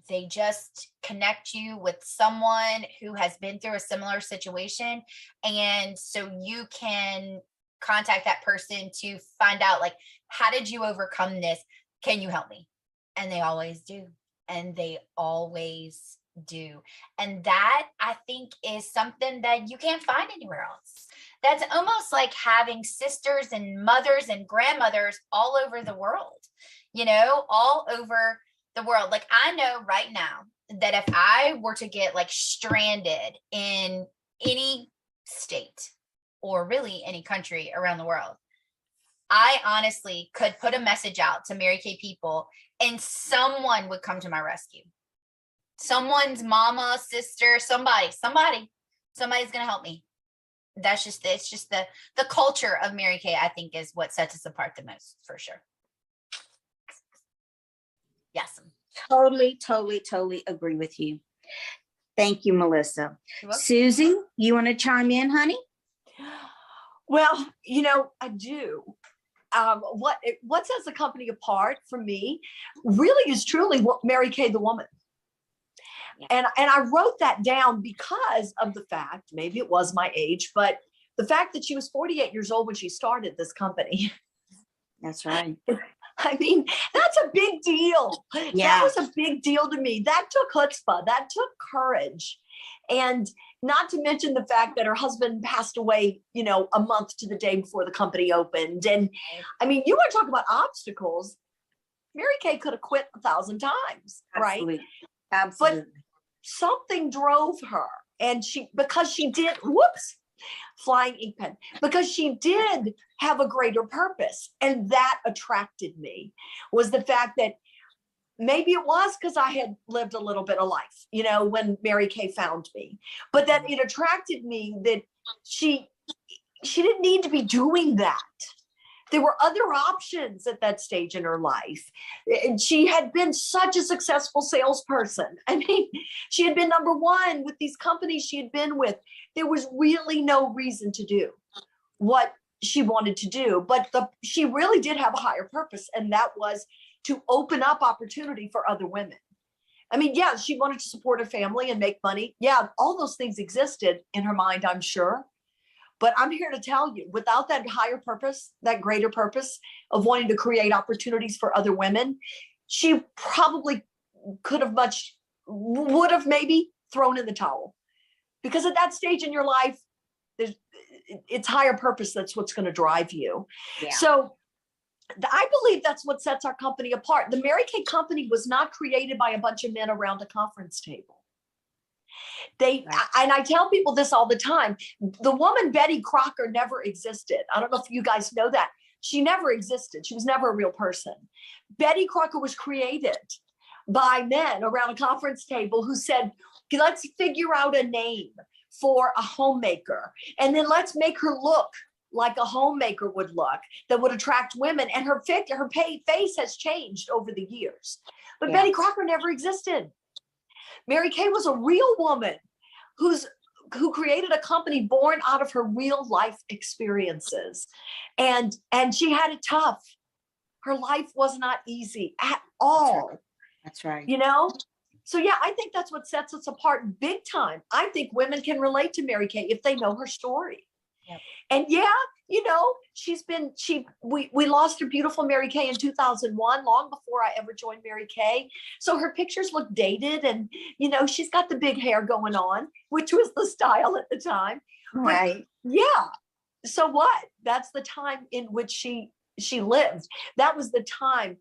[SPEAKER 1] they just connect you with someone who has been through a similar situation. And so you can contact that person to find out, like, how did you overcome this? Can you help me? And they always do. And they always do. And that, I think, is something that you can't find anywhere else. That's almost like having sisters and mothers and grandmothers all over the world, you know, all over the world. Like I know right now that if I were to get like stranded in any state or really any country around the world, I honestly could put a message out to Mary Kay people and someone would come to my rescue. Someone's mama, sister, somebody's going to help me. That's just, it's just the culture of Mary Kay, I think, is what sets us apart the most, for sure. Yes.
[SPEAKER 3] Totally agree with you. Thank you, Melissa. Susie, you want to chime in, honey?
[SPEAKER 4] Well, you know, I do. What sets the company apart for me really is truly Mary Kay the woman. And I wrote that down because of the fact, maybe it was my age, but the fact that she was 48 years old when she started this company.
[SPEAKER 3] That's right.
[SPEAKER 4] I mean, that's a big deal.
[SPEAKER 3] Yeah.
[SPEAKER 4] That was a big deal to me. That took chutzpah. That took courage. And not to mention the fact that her husband passed away, you know, a month to the day before the company opened. And I mean, you want to talk about obstacles. Mary Kay could have quit 1,000 times,
[SPEAKER 3] Absolutely.
[SPEAKER 4] right?
[SPEAKER 3] Absolutely.
[SPEAKER 4] But something drove her, and because she did flying ink pen, because she did have a greater purpose. And that attracted me, was the fact that maybe it was because I had lived a little bit of life, you know, when Mary Kay found me, but that it attracted me that she didn't need to be doing that. There were other options at that stage in her life. And she had been such a successful salesperson. I mean, she had been #1 with these companies she had been with. There was really no reason to do what she wanted to do, but she really did have a higher purpose. And that was to open up opportunity for other women. I mean, yeah, she wanted to support her family and make money. Yeah, all those things existed in her mind, I'm sure. But I'm here to tell you, without that higher purpose, that greater purpose of wanting to create opportunities for other women, she probably would have maybe thrown in the towel. Because at that stage in your life, it's higher purpose that's what's going to drive you. Yeah. So I believe that's what sets our company apart. The Mary Kay company was not created by a bunch of men around a conference table. And I tell people this all the time. The woman Betty Crocker never existed. I don't know if you guys know that. She never existed. She was never a real person. Betty Crocker was created by men around a conference table who said, let's figure out a name for a homemaker. And then let's make her look like a homemaker would look, that would attract women. And her face has changed over the years. But Betty Crocker never existed. Mary Kay was a real woman who created a company born out of her real life experiences. And she had it tough. Her life was not easy at all.
[SPEAKER 3] That's right.
[SPEAKER 4] You know? So yeah, I think that's what sets us apart big time. I think women can relate to Mary Kay if they know her story.
[SPEAKER 1] Yep.
[SPEAKER 4] And yeah, you know, we lost her beautiful Mary Kay in 2001, long before I ever joined Mary Kay. So her pictures look dated, and you know, she's got the big hair going on, which was the style at the time.
[SPEAKER 3] Right.
[SPEAKER 4] But yeah. So what? That's the time in which she lived. That was the time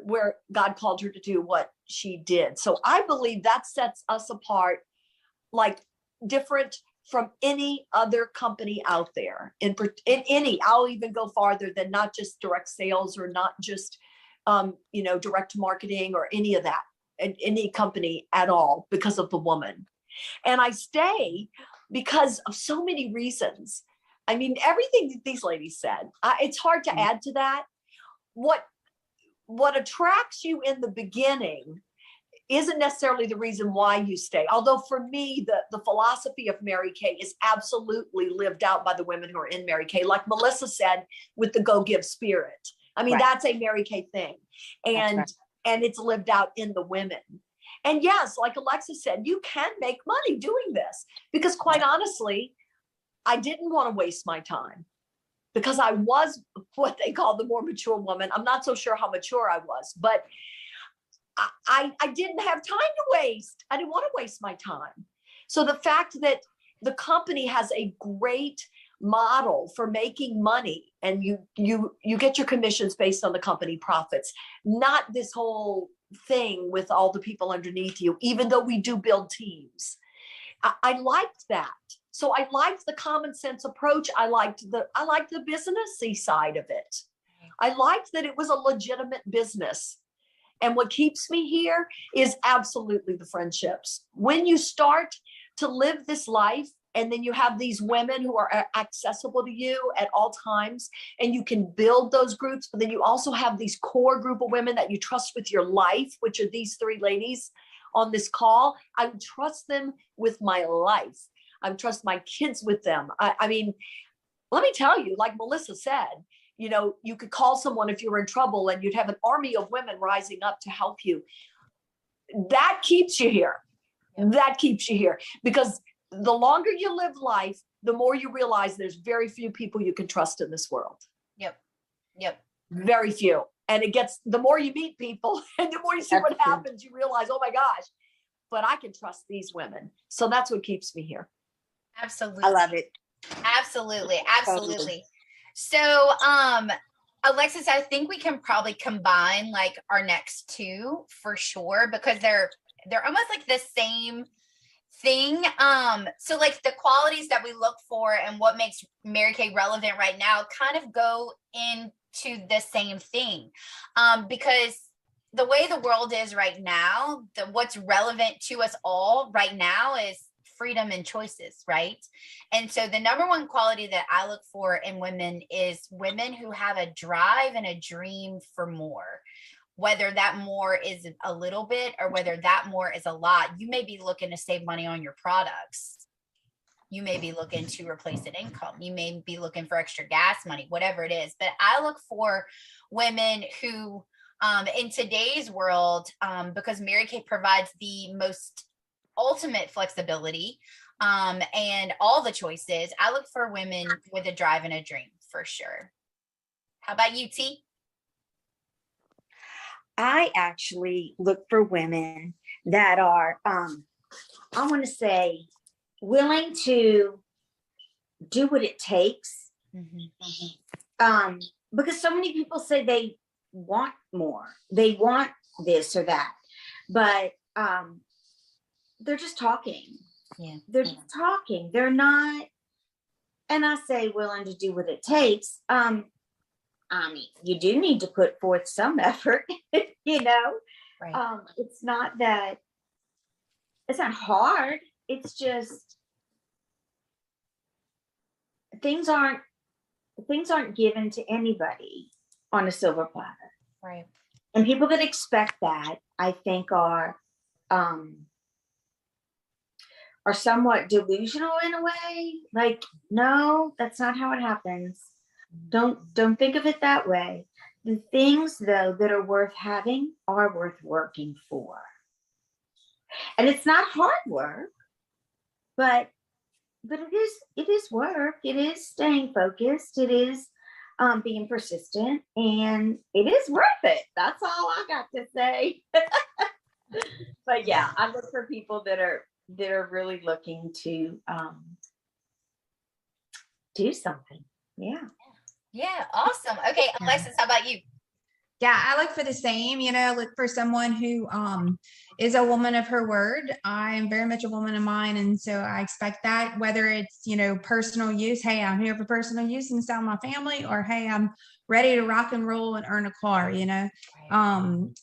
[SPEAKER 4] where God called her to do what she did. So I believe that sets us apart, like different from any other company out there. In any, I'll even go farther than not just direct sales or not just, you know, direct marketing or any of that, any company at all, because of the woman. And I stay because of so many reasons. I mean, everything that these ladies said, it's hard to add to that. What attracts you in the beginning isn't necessarily the reason why you stay. Although for me, the philosophy of Mary Kay is absolutely lived out by the women who are in Mary Kay. Like Melissa said, with the go give spirit. I mean, that's a Mary Kay thing. And it's lived out in the women. And yes, like Alexa said, you can make money doing this, because quite honestly, I didn't want to waste my time, because I was what they call the more mature woman. I'm not so sure how mature I was, but I didn't have time to waste. I didn't want to waste my time. So the fact that the company has a great model for making money, and you get your commissions based on the company profits, not this whole thing with all the people underneath you, even though we do build teams. I liked that. So I liked the common sense approach. I liked the businessy side of it. I liked that it was a legitimate business. And what keeps me here is absolutely the friendships. When you start to live this life, and then you have these women who are accessible to you at all times, and you can build those groups, but then you also have these core group of women that you trust with your life, which are these three ladies on this call. I would trust them with my life. I would trust my kids with them. I mean, let me tell you, like Melissa said, you know, you could call someone if you were in trouble, and you'd have an army of women rising up to help you. That keeps you here. That keeps you here, because the longer you live life, the more you realize there's very few people you can trust in this world.
[SPEAKER 1] Yep.
[SPEAKER 4] Very few. And it gets, the more you meet people and the more you see what happens, you realize, oh my gosh, but I can trust these women. So that's what keeps me here.
[SPEAKER 1] Absolutely.
[SPEAKER 3] I love it.
[SPEAKER 1] Absolutely. So, Alexis, I think we can probably combine like our next two for sure, because they're almost like the same thing. So like the qualities that we look for and what makes Mary Kay relevant right now kind of go into the same thing. Because the way the world is right now, what's relevant to us all right now is freedom and choices, right? And so the number one quality that I look for in women is women who have a drive and a dream for more. Whether that more is a little bit or whether that more is a lot. You may be looking to save money on your products. You may be looking to replace an income. You may be looking for extra gas money, whatever it is. But I look for women who, in today's world, because Mary Kay provides the most ultimate flexibility and all the choices, I look for women with a drive and a dream for sure. How about you, T?
[SPEAKER 3] I actually look for women that are, I want to say, willing to do what it takes. Because so many people say they want more, they want this or that, but they're just talking. They're just talking. They're not, and I say willing to do what it takes. I mean, you do need to put forth some effort, you know. Right. It's not hard. It's just things aren't given to anybody on a silver platter.
[SPEAKER 1] Right.
[SPEAKER 3] And people that expect that, I think, are somewhat delusional in a way. Like, no, that's not how it happens. Don't think of it that way. The things, though, that are worth having are worth working for. And it's not hard work, but it is work. It is staying focused. It is being persistent, and it is worth it. That's all I got to say. But yeah, I look for people that are really looking to do something. Yeah.
[SPEAKER 1] Yeah. Awesome. Okay. Alexis, how about you?
[SPEAKER 2] Yeah, I look for the same, look for someone who is a woman of her word. I am very much a woman of mine. And so I expect that, whether it's, personal use, hey, I'm here for personal use and sell my family, or hey, I'm ready to rock and roll and earn a car,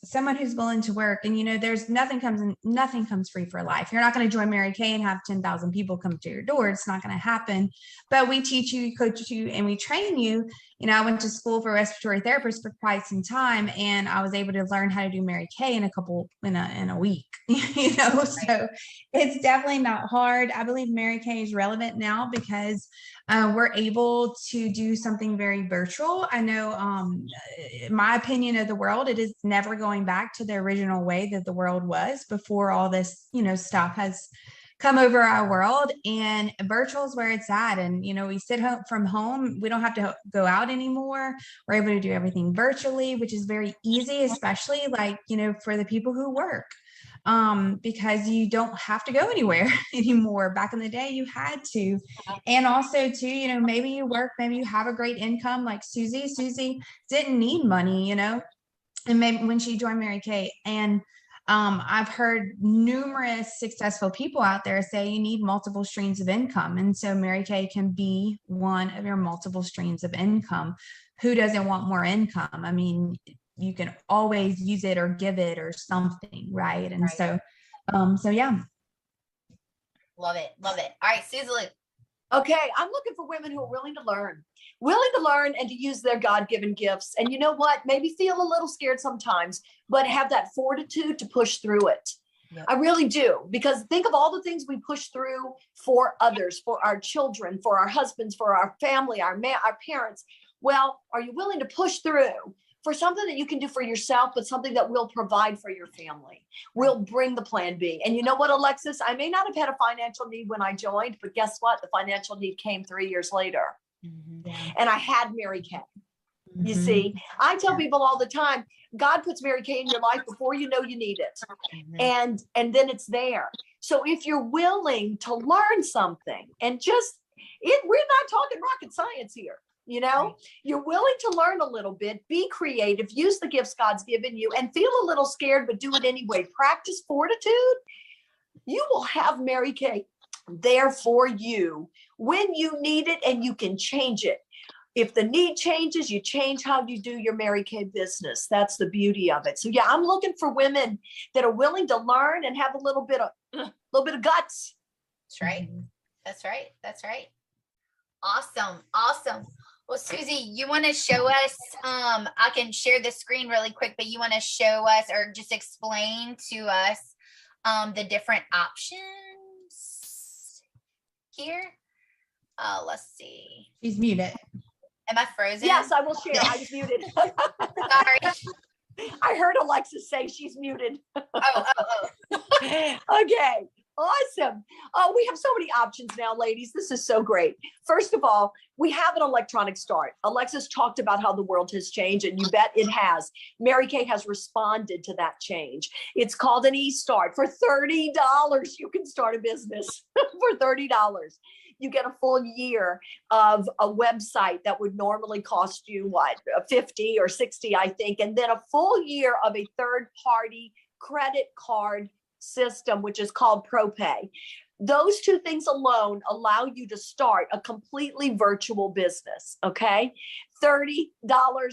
[SPEAKER 2] someone who's willing to work. And, there's nothing comes free for life. You're not going to join Mary Kay and have 10,000 people come to your door. It's not going to happen. But we teach you, coach you, and we train you. I went to school for respiratory therapist for quite some time, and I was able to learn how to do Mary Kay in a week, so it's definitely not hard. I believe Mary Kay is relevant now because we're able to do something very virtual. I know, my opinion of the world, it is never going back to the original way that the world was before all this, stuff has come over our world, and virtual is where it's at. And, we sit home from home. We don't have to go out anymore. We're able to do everything virtually, which is very easy, especially for the people who work, because you don't have to go anywhere anymore. Back in the day, you had to. And also too, maybe you work, maybe you have a great income like Susie. Susie didn't need money, and maybe when she joined Mary Kay, and I've heard numerous successful people out there say you need multiple streams of income. And so Mary Kay can be one of your multiple streams of income. Who doesn't want more income? I mean, you can always use it or give it or something, right? And so yeah.
[SPEAKER 1] Love it. All right, Susie.
[SPEAKER 4] Okay, I'm looking for women who are willing to learn and to use their God-given gifts. And you know what? Maybe feel a little scared sometimes, but have that fortitude to push through it. Yep. I really do, because think of all the things we push through for others, for our children, for our husbands, for our family, our parents. Well, are you willing to push through for something that you can do for yourself, but something that will provide for your family, will bring the plan B? And you know what, Alexis, I may not have had a financial need when I joined, but guess what? The financial need came 3 years later. Mm-hmm. And I had Mary Kay. Mm-hmm. You see, I tell people all the time, God puts Mary Kay in your life before you know you need it. Mm-hmm. And then it's there. So if you're willing to learn something, and we're not talking rocket science here. You're willing to learn a little bit, be creative, use the gifts God's given you, and feel a little scared, but do it anyway. Practice fortitude. You will have Mary Kay there for you when you need it, and you can change it. If the need changes, you change how you do your Mary Kay business. That's the beauty of it. So yeah, I'm looking for women that are willing to learn and have a little bit of guts.
[SPEAKER 1] That's right. Awesome. Well, Susie, you want to show us, I can share the screen really quick, but you want to show us or just explain to us the different options here? Let's see.
[SPEAKER 2] She's muted.
[SPEAKER 1] Am I frozen?
[SPEAKER 4] Yes, I will share. I was muted.
[SPEAKER 1] Sorry.
[SPEAKER 4] I heard Alexis say she's muted.
[SPEAKER 1] Oh.
[SPEAKER 4] Okay. Awesome. Oh, we have so many options now, ladies. This is so great. First of all, we have an electronic start. Alexis talked about how the world has changed, and you bet it has. Mary Kay has responded to that change. It's called an e-start. For $30, you can start a business. For $30. You get a full year of a website that would normally cost you $50 or $60, I think, and then a full year of a third-party credit card system, which is called ProPay. Those two things alone allow you to start a completely virtual business. Okay. $30.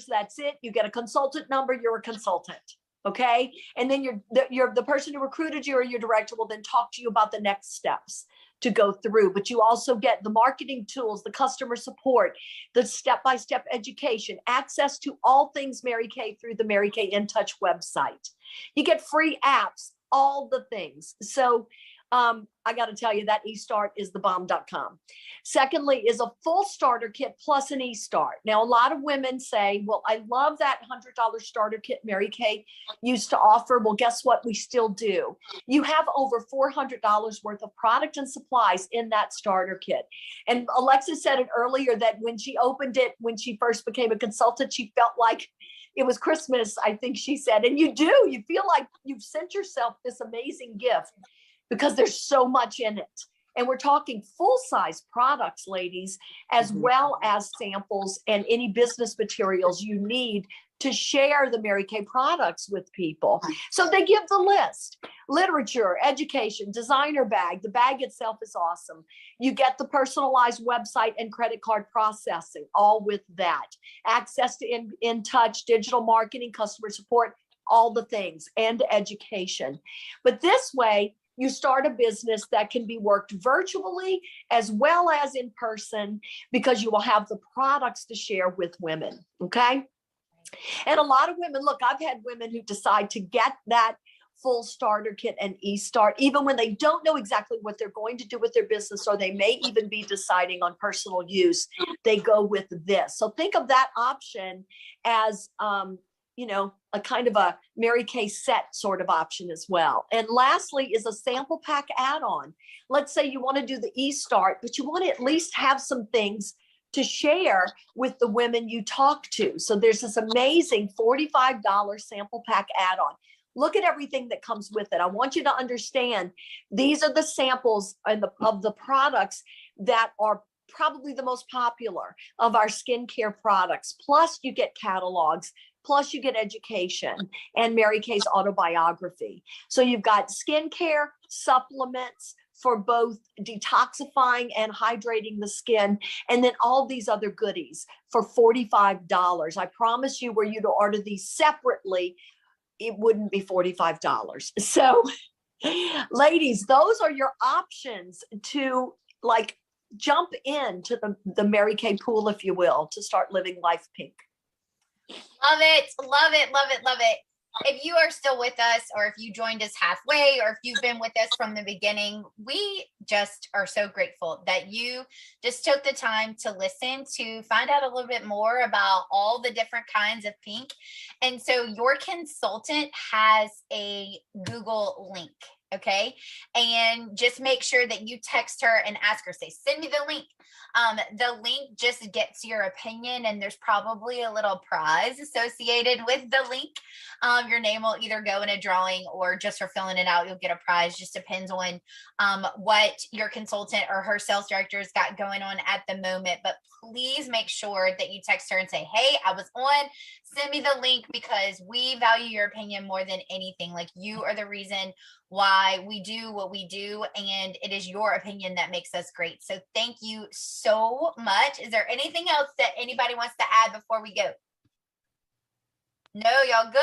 [SPEAKER 4] That's it. You get a consultant number. You're a consultant. Okay. And then you're the person who recruited you, or your director will then talk to you about the next steps to go through. But you also get the marketing tools, the customer support, the step-by-step education, access to all things Mary Kay through the Mary Kay In Touch website. You get free apps, all the things. So I got to tell you that eStart is the bomb.com. Secondly is a full starter kit plus an eStart. Now, a lot of women say, well, I love that $100 starter kit Mary Kay used to offer. Well, guess what? We still do. You have over $400 worth of product and supplies in that starter kit. And Alexa said it earlier that when she opened it, when she first became a consultant, she felt like it was Christmas, I think she said. And you do, you feel like you've sent yourself this amazing gift because there's so much in it. And we're talking full-size products, ladies, as well as samples and any business materials you need to share the Mary Kay products with people. So they give the list: literature, education, designer bag. The bag itself is awesome. You get the personalized website and credit card processing, all with that. Access to in touch, digital marketing, customer support, all the things, and education. But this way, you start a business that can be worked virtually as well as in person, because you will have the products to share with women, okay? And a lot of women, look, I've had women who decide to get that full starter kit and eStart, even when they don't know exactly what they're going to do with their business, or they may even be deciding on personal use, they go with this. So think of that option as, you know, a kind of a Mary Kay set sort of option as well. And lastly is a sample pack add-on. Let's say you want to do the eStart, but you want to at least have some things to share with the women you talk to. So there's this amazing $45 sample pack add-on. Look at everything that comes with it. I want you to understand these are the samples of the products that are probably the most popular of our skincare products. Plus you get catalogs, plus you get education and Mary Kay's autobiography. So you've got skincare, supplements for both detoxifying and hydrating the skin, and then all these other goodies for $45. I promise you, were you to order these separately, it wouldn't be $45. So ladies, those are your options to like jump into the Mary Kay pool, if you will, to start living life pink.
[SPEAKER 1] Love it. Love it. Love it. Love it. If you are still with us, or if you joined us halfway, or if you've been with us from the beginning, we just are so grateful that you just took the time to listen, to find out a little bit more about all the different kinds of pink. And so your consultant has a Google link. Okay. And just make sure that you text her and ask her, say, send me the link. The link just gets your opinion, and there's probably a little prize associated with the link. Your name will either go in a drawing, or just for filling it out, you'll get a prize. Just depends on what your consultant or her sales director's got going on at the moment. But please make sure that you text her and say, hey, I was on, send me the link, because we value your opinion more than anything. Like, you are the reason why we do what we do, and it is your opinion that makes us great. So thank you so much. Is there anything else that anybody wants to add before we go? No, y'all good?